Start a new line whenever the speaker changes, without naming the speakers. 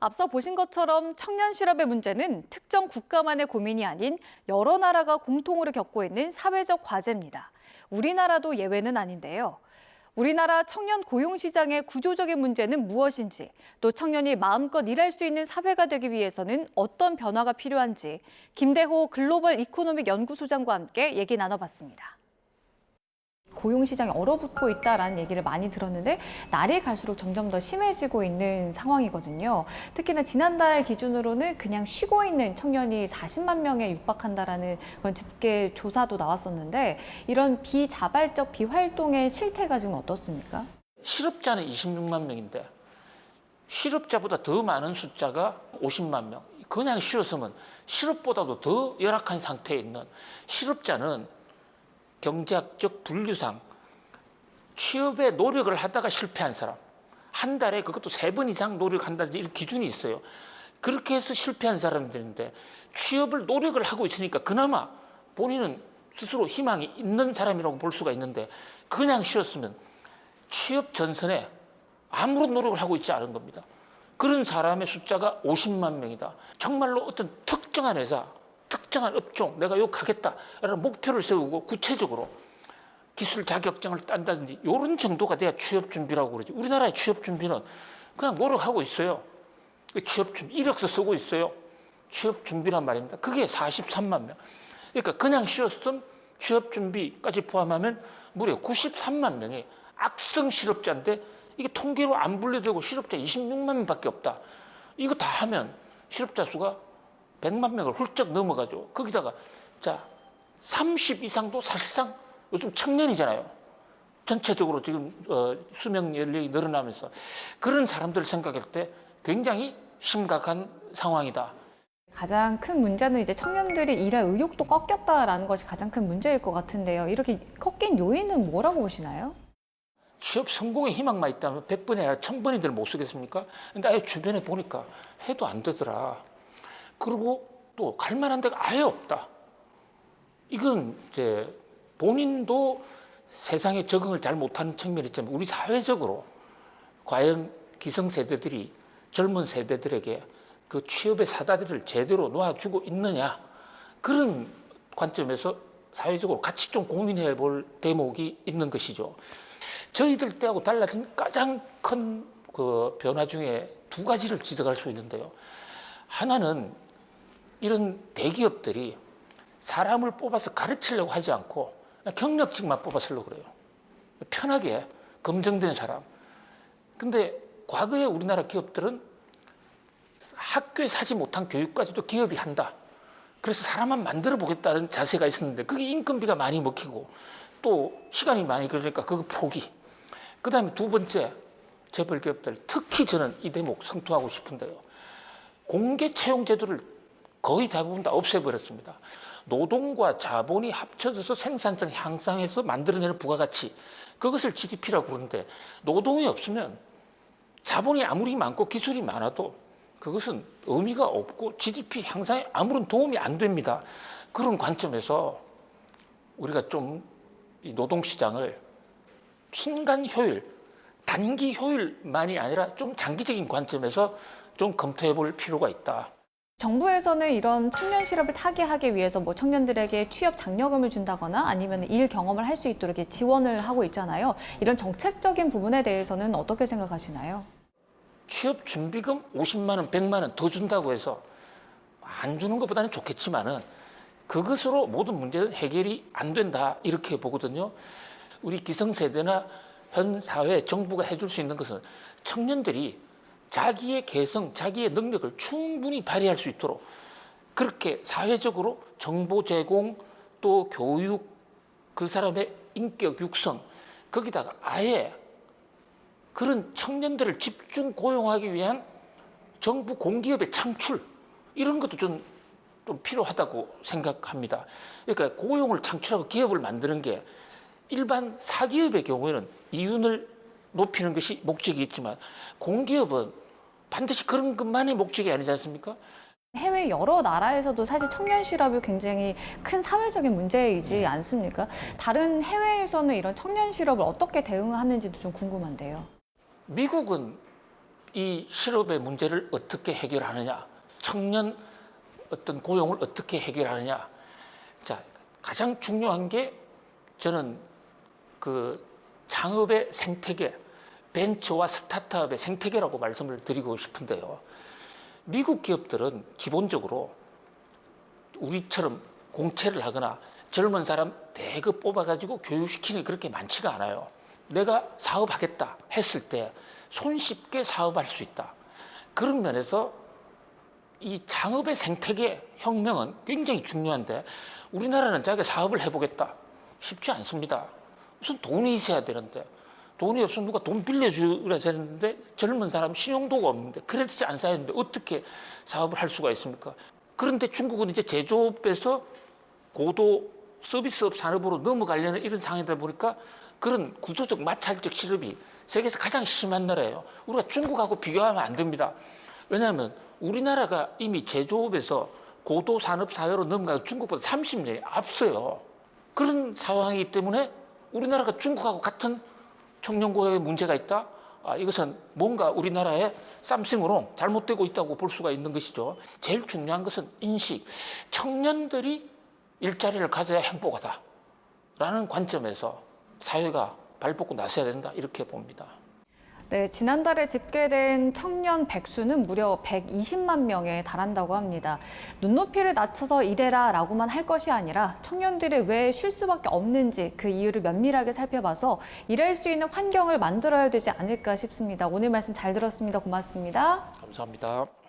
앞서 보신 것처럼 청년 실업의 문제는 특정 국가만의 고민이 아닌 여러 나라가 공통으로 겪고 있는 사회적 과제입니다. 우리나라도 예외는 아닌데요. 우리나라 청년 고용 시장의 구조적인 문제는 무엇인지, 또 청년이 마음껏 일할 수 있는 사회가 되기 위해서는 어떤 변화가 필요한지 김대호 글로벌 이코노믹 연구소장과 함께 얘기 나눠봤습니다. 고용 시장이 얼어붙고 있다라는 얘기를 많이 들었는데 날이 갈수록 점점 더 심해지고 있는 상황이거든요. 특히나 지난달 기준으로는 그냥 쉬고 있는 청년이 40만 명에 육박한다라는 그런 집계 조사도 나왔었는데 이런 비자발적 비활동의 실태가 지금 어떻습니까?
실업자는 26만 명인데 실업자보다 더 많은 숫자가 50만 명. 그냥 쉬었으면 실업보다도 더 열악한 상태에 있는 실업자는 경제학적 분류상 취업에 노력을 하다가 실패한 사람, 한 달에 그것도 3번 이상 노력한다든지 이런 기준이 있어요. 그렇게 해서 실패한 사람들인데 취업을 노력을 하고 있으니까 그나마 본인은 스스로 희망이 있는 사람이라고 볼 수가 있는데 그냥 쉬었으면 취업 전선에 아무런 노력을 하고 있지 않은 겁니다. 그런 사람의 숫자가 50만 명이다. 정말로 어떤 특정한 회사, 특정한 업종, 내가 이거 가겠다라는 목표를 세우고 구체적으로 기술 자격증을 딴다든지 이런 정도가 돼야 취업 준비라고 그러지. 우리나라의 취업 준비는 그냥 노력하고 있어요. 취업 준비 이력서 쓰고 있어요. 취업 준비란 말입니다. 그게 43만 명. 그러니까 그냥 쉬었음 취업 준비까지 포함하면 무려 93만 명이 악성 실업자인데 이게 통계로 안 분류되고 실업자 26만 명밖에 없다. 이거 다 하면 실업자 수가 100만 명을 훌쩍 넘어가죠. 거기다가 자 30 이상도 사실상 요즘 청년이잖아요. 전체적으로 지금 수명 연령이 늘어나면서 그런 사람들을 생각할 때 굉장히 심각한 상황이다.
가장 큰 문제는 이제 청년들이 일할 의욕도 꺾였다라는 것이 가장 큰 문제일 것 같은데요. 이렇게 꺾인 요인은 뭐라고 보시나요?
취업 성공의 희망만 있다면 100번이 아니라 1000번이들 못 쓰겠습니까? 근데 아예 주변에 보니까 해도 안 되더라. 그리고 또 갈 만한 데가 아예 없다. 이건 이제 본인도 세상에 적응을 잘 못하는 측면이 있지만 우리 사회적으로 과연 기성세대들이 젊은 세대들에게 그 취업의 사다리를 제대로 놓아주고 있느냐 그런 관점에서 사회적으로 같이 좀 고민해 볼 대목이 있는 것이죠. 저희들 때하고 달라진 가장 큰 그 변화 중에 2가지를 지적할 수 있는데요. 하나는 이런 대기업들이 사람을 뽑아서 가르치려고 하지 않고 경력직만 뽑아쓰려고 그래요. 편하게 검증된 사람. 근데 과거에 우리나라 기업들은 학교에 사지 못한 교육까지도 기업이 한다. 그래서 사람만 만들어 보겠다는 자세가 있었는데 그게 인건비가 많이 먹히고 또 시간이 많이 걸리니까 그거 포기. 그 다음에 2번째 재벌 기업들, 특히 저는 이 대목 성토하고 싶은데요. 공개 채용 제도를 거의 대부분 다 없애버렸습니다. 노동과 자본이 합쳐져서 생산성 향상해서 만들어내는 부가가치, 그것을 GDP라고 부르는데 노동이 없으면 자본이 아무리 많고 기술이 많아도 그것은 의미가 없고 GDP 향상에 아무런 도움이 안 됩니다. 그런 관점에서 우리가 좀 이 노동시장을 순간 효율, 단기 효율만이 아니라 좀 장기적인 관점에서 좀 검토해 볼 필요가 있다.
정부에서는 이런 청년 실업을 타개하기 위해서 뭐 청년들에게 취업 장려금을 준다거나 아니면 일 경험을 할 수 있도록 이렇게 지원을 하고 있잖아요. 이런 정책적인 부분에 대해서는 어떻게 생각하시나요?
취업 준비금 50만 원, 100만 원 더 준다고 해서 안 주는 것보다는 좋겠지만은 그것으로 모든 문제는 해결이 안 된다 이렇게 보거든요. 우리 기성세대나 현 사회 정부가 해줄 수 있는 것은 청년들이 자기의 개성, 자기의 능력을 충분히 발휘할 수 있도록 그렇게 사회적으로 정보 제공 또 교육 그 사람의 인격 육성 거기다가 아예 그런 청년들을 집중 고용하기 위한 정부 공기업의 창출 이런 것도 좀 필요하다고 생각합니다. 그러니까 고용을 창출하고 기업을 만드는 게 일반 사기업의 경우에는 이윤을 높이는 것이 목적이 있지만 공기업은 반드시 그런 것만이 목적이 아니지 않습니까?
해외 여러 나라에서도 사실 청년 실업이 굉장히 큰 사회적인 문제이지 않습니까? 다른 해외에서는 이런 청년 실업을 어떻게 대응하는지도 좀 궁금한데요.
미국은 이 실업의 문제를 어떻게 해결하느냐, 청년 어떤 고용을 어떻게 해결하느냐. 자, 가장 중요한 게 저는 그 창업의 생태계, 벤처와 스타트업의 생태계라고 말씀을 드리고 싶은데요. 미국 기업들은 기본적으로 우리처럼 공채를 하거나 젊은 사람 대거 뽑아가지고 교육시키는 게 그렇게 많지가 않아요. 내가 사업하겠다 했을 때 손쉽게 사업할 수 있다. 그런 면에서 이 창업의 생태계 혁명은 굉장히 중요한데 우리나라는 자기가 사업을 해보겠다. 쉽지 않습니다. 무슨 돈이 있어야 되는데 돈이 없으면 누가 돈 빌려주라 되는데 젊은 사람 신용도가 없는데 크레딧이 안 쌓였는데 어떻게 사업을 할 수가 있습니까? 그런데 중국은 이제 제조업에서 고도 서비스업 산업으로 넘어가려는 이런 상황이다 보니까 그런 구조적 마찰적 실업이 세계에서 가장 심한 나라예요. 우리가 중국하고 비교하면 안 됩니다. 왜냐하면 우리나라가 이미 제조업에서 고도 산업 사회로 넘어가서 중국보다 30년이 앞서요. 그런 상황이기 때문에 우리나라가 중국하고 같은 청년 고용에 문제가 있다? 이것은 뭔가 우리나라의 쌈싱으로 잘못되고 있다고 볼 수가 있는 것이죠. 제일 중요한 것은 인식. 청년들이 일자리를 가져야 행복하다 라는 관점에서 사회가 발벗고 나서야 된다 이렇게 봅니다.
네, 지난달에 집계된 청년 백수는 무려 120만 명에 달한다고 합니다. 눈높이를 낮춰서 일해라 라고만 할 것이 아니라 청년들이 왜 쉴 수밖에 없는지 그 이유를 면밀하게 살펴봐서 일할 수 있는 환경을 만들어야 되지 않을까 싶습니다. 오늘 말씀 잘 들었습니다. 고맙습니다.
감사합니다.